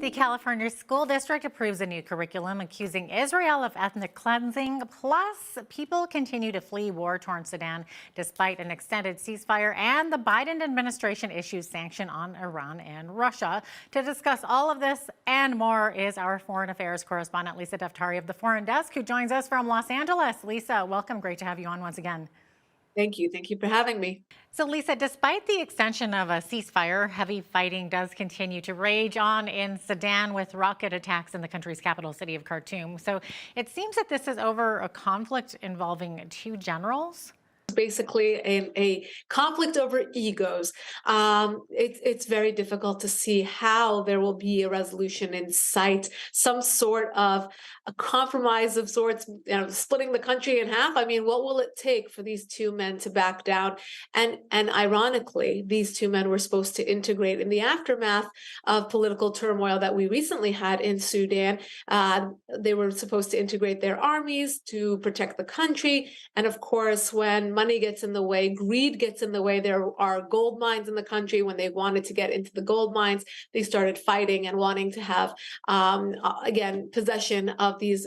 The California School District approves a new curriculum accusing Israel of ethnic cleansing. Plus, people continue to flee war-torn Sudan despite an extended ceasefire, and the Biden administration issues sanctions on Iran and Russia. To discuss all of this and more is our foreign affairs correspondent, Lisa Daftari of the Foreign Desk, who joins us from Los Angeles. Lisa, welcome. Great to have you on once again. Thank you. Thank you for having me. So, Lisa, despite the extension of a ceasefire, heavy fighting does continue to rage on in Sudan with rocket attacks in the country's capital city of Khartoum. So it seems that this is over a conflict involving two generals. Basically, a conflict over egos. It's very difficult to see how there will be a resolution in sight, some sort of a compromise of sorts, splitting the country in half. I mean, what will it take for these two men to back down? And ironically, these two men were supposed to integrate in the aftermath of political turmoil that we recently had in Sudan. They were supposed to integrate their armies to protect the country. And of course, when money gets in the way, greed gets in the way. There are gold mines in the country. When they wanted to get into the gold mines, they started fighting and wanting to have, again, possession of these,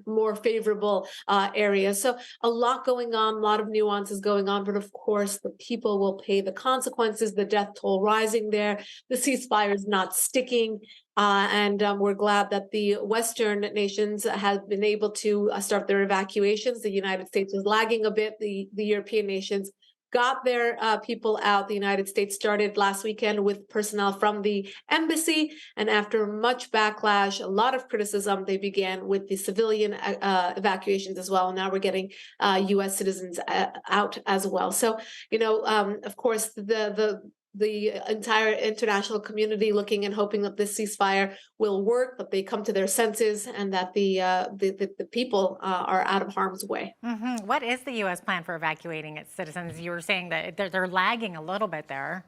more favorable areas. So a lot going on, a lot of nuances going on. But of course, the people will pay the consequences, the death toll rising there. The ceasefire is not sticking. And we're glad that the Western nations have been able to start their evacuations. The United States is lagging a bit. The European nations got their people out. The United States started last weekend with personnel from the embassy. And after much backlash, a lot of criticism, they began with the civilian evacuations as well. Now we're getting U.S. citizens out as well. So, of course, the entire international community looking and hoping that this ceasefire will work, that they come to their senses, and that the people are out of harm's way. What is the U.S. plan for evacuating its citizens? You were saying that they're lagging a little bit there.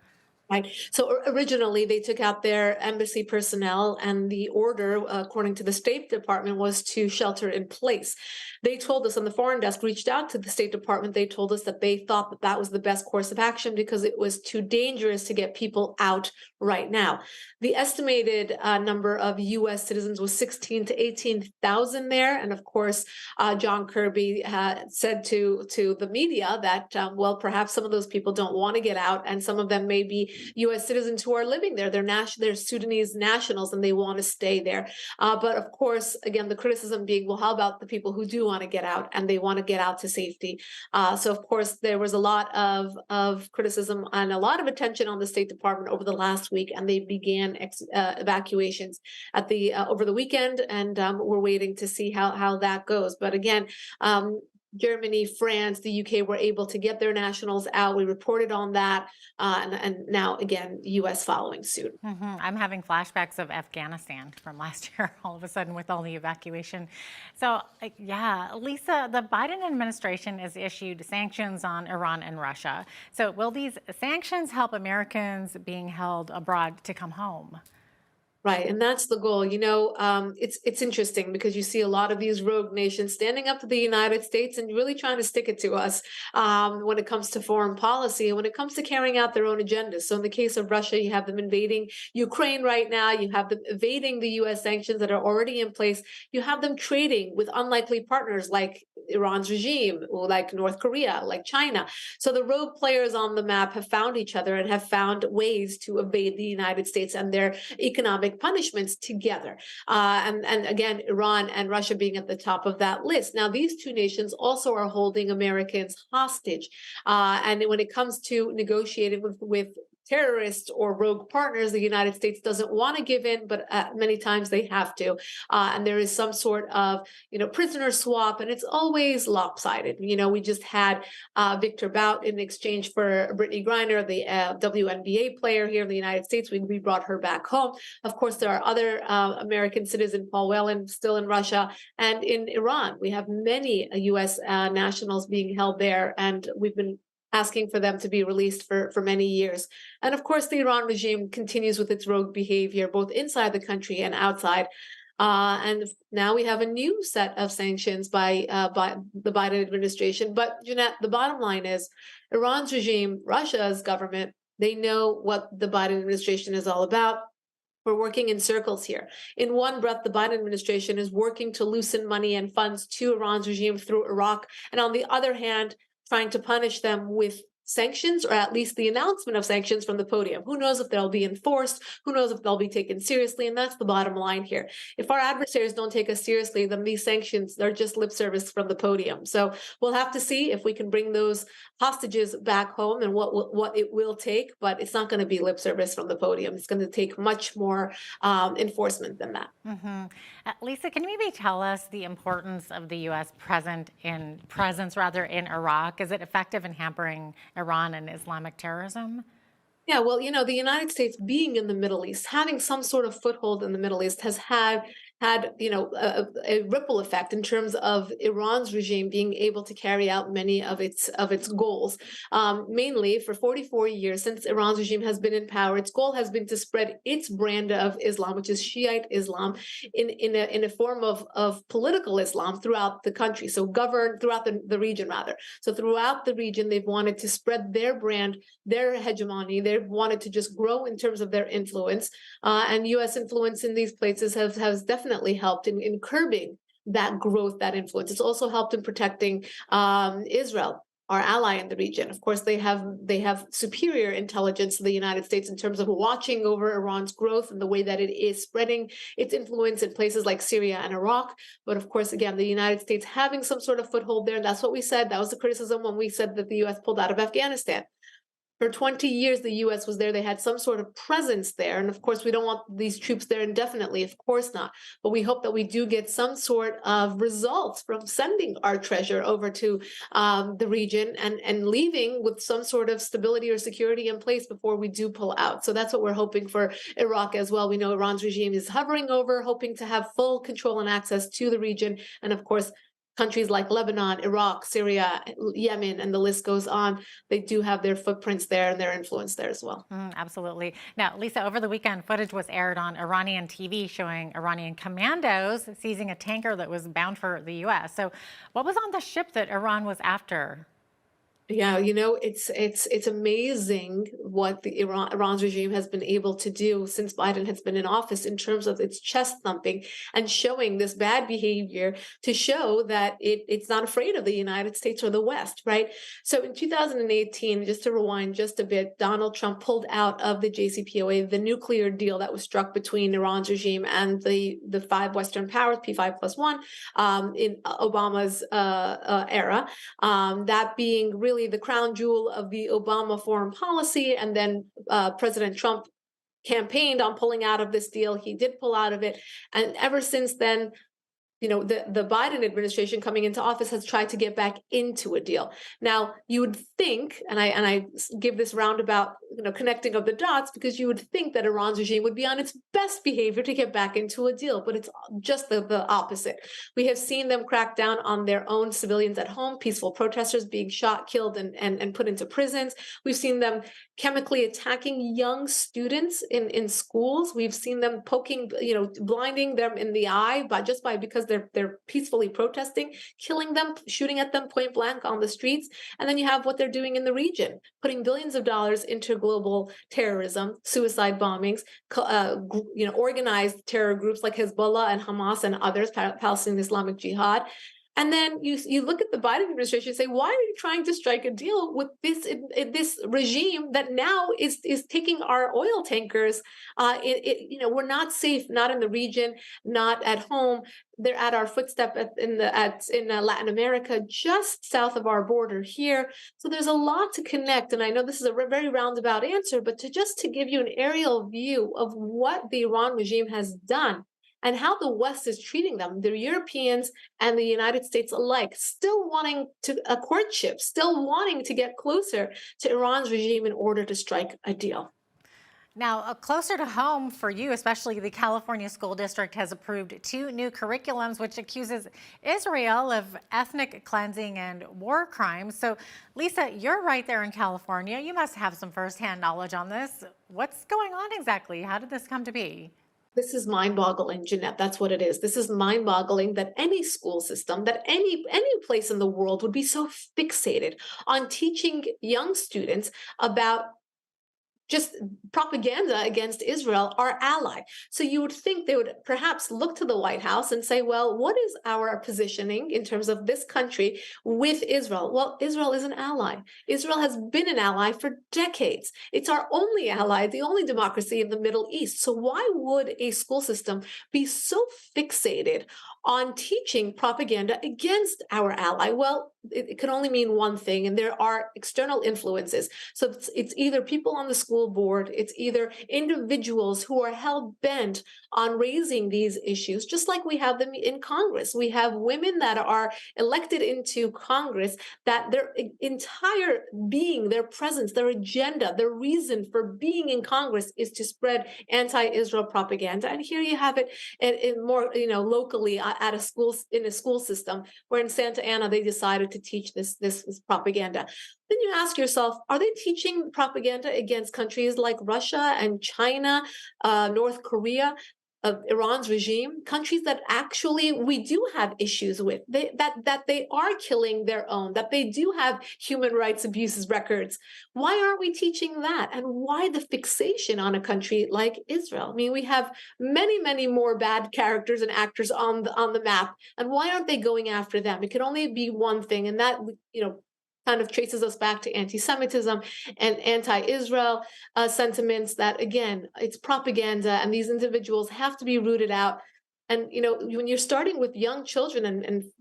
Right. So originally, they took out their embassy personnel, and the order, according to the State Department, was to shelter in place. They told us, and the Foreign Desk reached out to the State Department. They told us that they thought that that was the best course of action because it was too dangerous to get people out right now. The estimated number of U.S. citizens was 16 to 18,000 there, and of course, John Kirby said to the media that well, perhaps some of those people don't want to get out, and some of them may be U.S. citizens who are living there. They're Sudanese nationals and they want to stay there. But of course, again, the criticism being, well, how about the people who do want to get out and they want to get out to safety? So of course, there was a lot of criticism and a lot of attention on the State Department over the last week, and they began evacuations at the over the weekend, and we're waiting to see how that goes. But again, Germany, France, the UK were able to get their nationals out. We reported on that. And now, again, US following suit. I'm having flashbacks of Afghanistan from last year, all of a sudden, with all the evacuation. So, yeah, Lisa, the Biden administration has issued sanctions on Iran and Russia. So will these sanctions help Americans being held abroad to come home? Right, and that's the goal. It's interesting because you see a lot of these rogue nations standing up to the United States and really trying to stick it to us when it comes to foreign policy and when it comes to carrying out their own agendas. So in the case of Russia, you have them invading Ukraine right now. You have them evading the U.S. sanctions that are already in place. You have them trading with unlikely partners like Iran's regime, or like North Korea, like China. So the rogue players on the map have found each other and have found ways to evade the United States and their economic punishments together. And again, Iran and Russia being at the top of that list. Now, these two nations also are holding Americans hostage. And when it comes to negotiating with terrorists or rogue partners, the United States doesn't want to give in, but many times they have to. And there is some sort of, prisoner swap, and it's always lopsided. We just had Victor Bout in exchange for Brittany Griner, the WNBA player here in the United States. We brought her back home. Of course, there are other American citizen, Paul Whelan, still in Russia, and in Iran. We have many U.S. Nationals being held there, and we've been asking for them to be released for many years. And of course, the Iran regime continues with its rogue behavior, both inside the country and outside. And now we have a new set of sanctions by the Biden administration. But Jeanette, the bottom line is Iran's regime, Russia's government, they know what the Biden administration is all about. We're working in circles here. In one breath, the Biden administration is working to loosen money and funds to Iran's regime through Iraq. And on the other hand, trying to punish them with sanctions, or at least the announcement of sanctions from the podium. Who knows if they'll be enforced? Who knows if they'll be taken seriously? And that's the bottom line here. If our adversaries don't take us seriously, then these sanctions, they're just lip service from the podium. So we'll have to see if we can bring those hostages back home and what it will take, but it's not going to be lip service from the podium. It's going to take much more enforcement than that. Lisa, can you maybe tell us the importance of the U.S. presence in Iraq? Is it effective in hampering Iran and Islamic terrorism? Yeah, well, the United States being in the Middle East, having some sort of foothold in the Middle East has had a ripple effect in terms of Iran's regime being able to carry out many of its goals. Mainly for 44 years since Iran's regime has been in power, its goal has been to spread its brand of Islam, which is Shiite Islam, in a form of political Islam throughout the country. So govern throughout the region rather. So throughout the region, they've wanted to spread their brand, their hegemony. They've wanted to just grow in terms of their influence, and U.S. influence in these places has definitely helped in curbing that growth, that influence. It's also helped in protecting Israel, our ally in the region. Of course, they have superior intelligence to the United States in terms of watching over Iran's growth and the way that it is spreading its influence in places like Syria and Iraq. But of course, again, the United States having some sort of foothold there. And that's what we said. That was the criticism when we said that the U.S. pulled out of Afghanistan. For 20 years, the U.S. was there. They had some sort of presence there. And of course, we don't want these troops there indefinitely. Of course not. But we hope that we do get some sort of results from sending our treasure over to the region and leaving with some sort of stability or security in place before we do pull out. So that's what we're hoping for Iraq as well. We know Iran's regime is hovering over, hoping to have full control and access to the region. And of course, countries like Lebanon, Iraq, Syria, Yemen, and the list goes on. They do have their footprints there and their influence there as well. Absolutely. Now, Lisa, over the weekend, footage was aired on Iranian TV showing Iranian commandos seizing a tanker that was bound for the U.S. So what was on the ship that Iran was after? Yeah, it's amazing what Iran's regime has been able to do since Biden has been in office in terms of its chest thumping and showing this bad behavior to show that it's not afraid of the United States or the West, right? So in 2018, just to rewind just a bit, Donald Trump pulled out of the JCPOA, the nuclear deal that was struck between Iran's regime and the five Western powers, P5+1, in Obama's era. That being really the crown jewel of the Obama foreign policy. And then President Trump campaigned on pulling out of this deal. He did pull out of it. And ever since then, the Biden administration coming into office has tried to get back into a deal. Now, you would think, and I give this roundabout, connecting of the dots, because you would think that Iran's regime would be on its best behavior to get back into a deal, but it's just the opposite. We have seen them crack down on their own civilians at home, peaceful protesters being shot, killed, and put into prisons. We've seen them chemically attacking young students in schools. We've seen them poking, blinding them in the eye because they're peacefully protesting, killing them, shooting at them point blank on the streets. And then you have what they're doing in the region, putting billions of dollars into global terrorism, suicide bombings, organized terror groups like Hezbollah and Hamas and others, Palestinian Islamic Jihad. And then you look at the Biden administration and say, why are you trying to strike a deal with this regime that now is taking our oil tankers? We're not safe, not in the region, not at home. They're at our footstep in Latin America, just south of our border here. So there's a lot to connect. And I know this is a very roundabout answer, but to give you an aerial view of what the Iran regime has done and how the West is treating them, the Europeans and the United States alike, still wanting a courtship, still wanting to get closer to Iran's regime in order to strike a deal. Now, closer to home for you, especially the California School District has approved 2 new curriculums, which accuses Israel of ethnic cleansing and war crimes. So, Lisa, you're right there in California. You must have some firsthand knowledge on this. What's going on exactly? How did this come to be? This is mind-boggling, Jeanette. That's what it is. This is mind-boggling that any school system, that any place in the world would be so fixated on teaching young students about just propaganda against Israel, our ally. So you would think they would perhaps look to the White House and say, well, what is our positioning in terms of this country with Israel? Well, Israel is an ally. Israel has been an ally for decades. It's our only ally, the only democracy in the Middle East. So why would a school system be so fixated on teaching propaganda against our ally? Well, it can only mean one thing, and there are external influences. So it's either people on the school board, it's either individuals who are hell bent on raising these issues, just like we have them in Congress. We have women that are elected into Congress that their entire being, their presence, their agenda, their reason for being in Congress is to spread anti-Israel propaganda. And here you have it in more, locally at a school, in a school system, where in Santa Ana they decided to teach this propaganda. Then you ask yourself, are they teaching propaganda against countries like Russia and China, North Korea, Iran's regime, countries that actually we do have issues with, that they are killing their own, that they do have human rights abuses records? Why aren't we teaching that? And why the fixation on a country like Israel? I mean, we have many more bad characters and actors on the map, and why aren't they going after them? It can only be one thing, and that kind of traces us back to anti-Semitism and anti-Israel sentiments. That again, it's propaganda, and these individuals have to be rooted out. And when you're starting with young children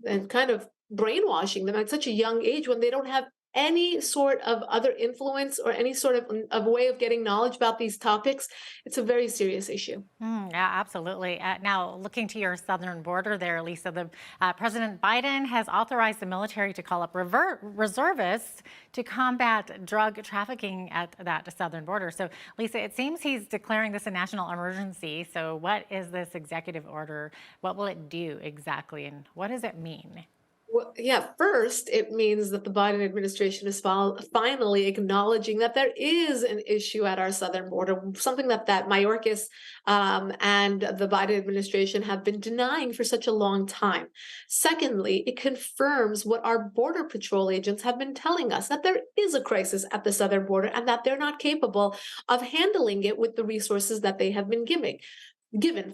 and kind of brainwashing them at such a young age, when they don't have any sort of other influence or any sort of way of getting knowledge about these topics, it's a very serious issue. Yeah, absolutely. Now, looking to your southern border there, Lisa, President Biden has authorized the military to call up reservists to combat drug trafficking at that southern border. So, Lisa, it seems he's declaring this a national emergency. So, what is this executive order? What will it do exactly, and what does it mean? Well, yeah, first, it means that the Biden administration is finally acknowledging that there is an issue at our southern border, something that Mayorkas and the Biden administration have been denying for such a long time. Secondly, it confirms what our Border Patrol agents have been telling us, that there is a crisis at the southern border and that they're not capable of handling it with the resources that they have been given.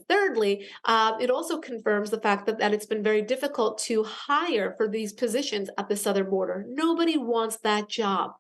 Thirdly, it also confirms the fact that it's been very difficult to hire for these positions at the southern border. Nobody wants that job.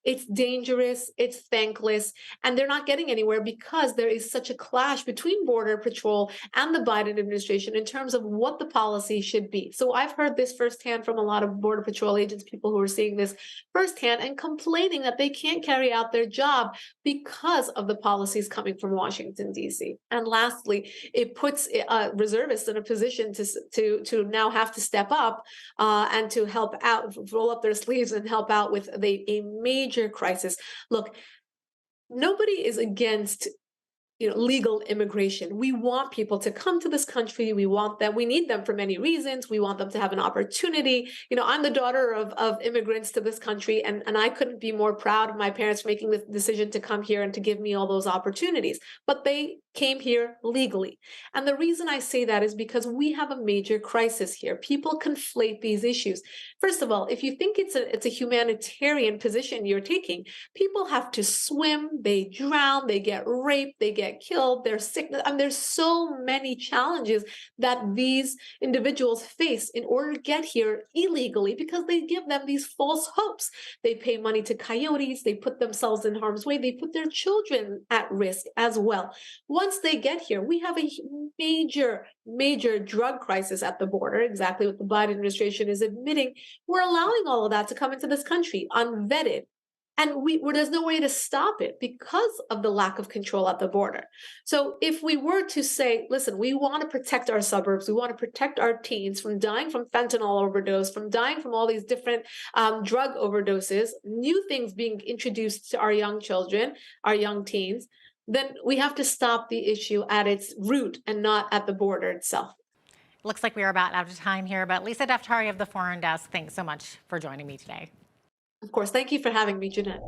It's dangerous, it's thankless, and they're not getting anywhere because there is such a clash between Border Patrol and the Biden administration in terms of what the policy should be. So I've heard this firsthand from a lot of Border Patrol agents, people who are seeing this firsthand and complaining that they can't carry out their job because of the policies coming from Washington, D.C. And lastly, it puts reservists in a position to now have to step up and to help out, roll up their sleeves and help out with a major crisis. Look, nobody is against legal immigration. We want people to come to this country. We want them. We need them for many reasons. We want them to have an opportunity. I'm the daughter of immigrants to this country, and I couldn't be more proud of my parents for making the decision to come here and to give me all those opportunities. But they came here legally. And the reason I say that is because we have a major crisis here. People conflate these issues. First of all, if you think it's a humanitarian position you're taking, people have to swim, they drown, they get raped, they get killed, they're sick. And there's so many challenges that these individuals face in order to get here illegally, because they give them these false hopes. They pay money to coyotes, they put themselves in harm's way, they put their children at risk as well. Once they get here, we have a major drug crisis at the border, exactly what the Biden administration is admitting. We're allowing all of that to come into this country unvetted. And there's no way to stop it because of the lack of control at the border. So if we were to say, listen, we want to protect our suburbs, we want to protect our teens from dying from fentanyl overdose, from dying from all these different drug overdoses, new things being introduced to our young children, our young teens, then we have to stop the issue at its root and not at the border itself. Looks like we are about out of time here, but Lisa Daftari of the Foreign Desk, thanks so much for joining me today. Of course, thank you for having me, Jeanette.